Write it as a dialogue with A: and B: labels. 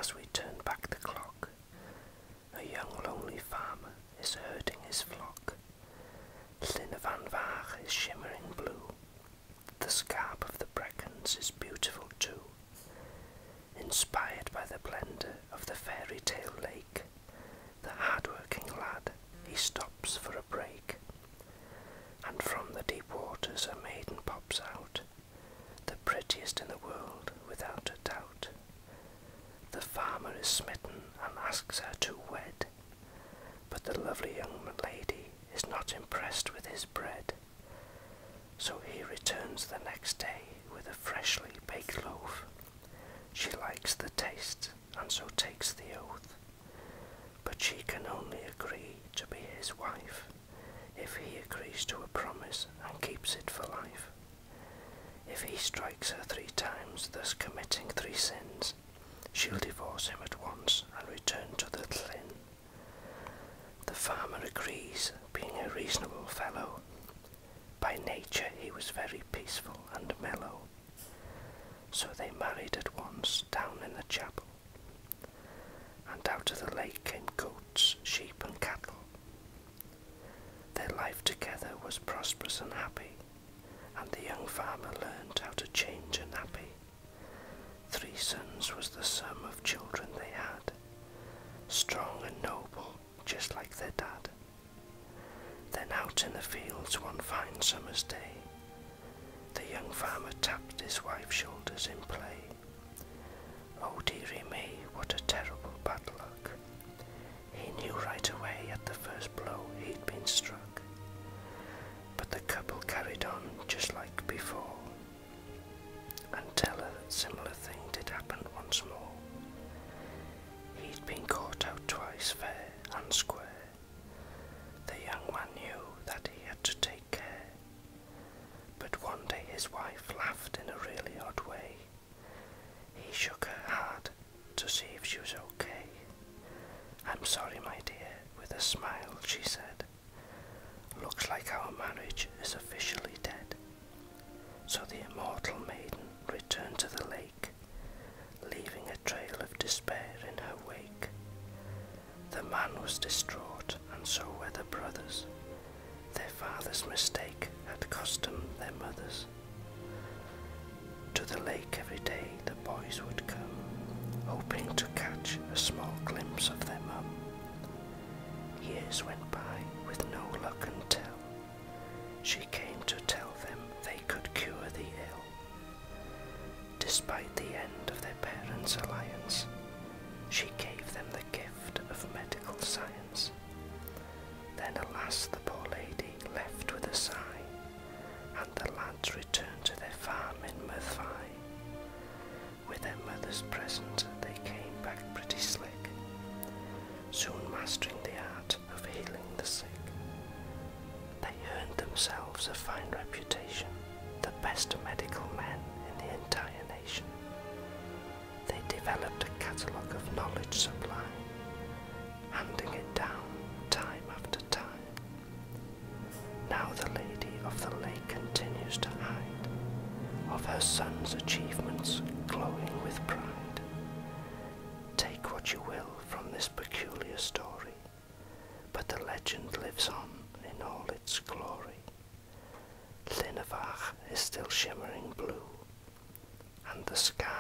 A: as we turn back the clock, a young lonely farmer is herding his flock. Llyn y Fan Fach is shimmering blue. The scarp of the Brecons is beautiful too. Inspired by the blender of the fairy tale lake, the hard-working lad, he stops for a break. And from the deep waters a maiden pops out, the prettiest in the world without a doubt. The farmer is smitten and asks her to wed, but the lovely young lady is not impressed with his bread. So he returns the next day with a freshly baked loaf. She likes the taste and so takes the oath, but she can only agree to be his wife if he agrees to a promise and keeps it for life. If he strikes her 3 times, thus committing 3 sins, she'll divorce him at once and return to the Llyn. The farmer agrees, being a reasonable fellow. By nature he was very peaceful and mellow. So they married at once down in the chapel, and out of the lake came goats, sheep and cattle. Their life together was prosperous and happy, and the young farmer learned how to change a nappy. 3 sons was the sum of children they had, strong and noble, just like their dad. Then out in the fields one fine summer's day, the young farmer tapped his wife's shoulders in play. Oh dearie me, what a terrible bad luck. He knew right away at the first blow he'd been struck. But the couple carried on just like before, until a similar thing did happen once more. He'd been caught out twice fair and square. The young man knew that he had to take care, but one day his wife laughed in a really odd way. He shook her hard to see if she was okay. "I'm sorry, my dear," with a smile she said. "Looks like our marriage is officially dead." So the immortal maiden returned to the lake, leaving a trail of despair in her wake. The man was distraught, and so were the brothers. Their father's mistake had cost them their mothers. To the lake every day the boys would come, hoping to catch a small glimpse of their mum. Years went by with no luck until she came to tell them they could cure the ill. Despite the end of their parents' alliance, she gave them the gift of medical science. Then alas, the poor lady left with a sigh, and the lads returned to their farm in Merthai. With their mother's present they came back pretty slick, soon mastering the art of healing the sick. They earned themselves a fine reputation, the best medical men in the entire nation. They developed a catalogue of knowledge sublime, handing it down time after time. Now the lady of the lake continues to hide of her son's achievements, glowing with pride. Take what you will from this peculiar story, but the legend lives on in all its glory. Llyn y Fach is still shimmering blue, and the sky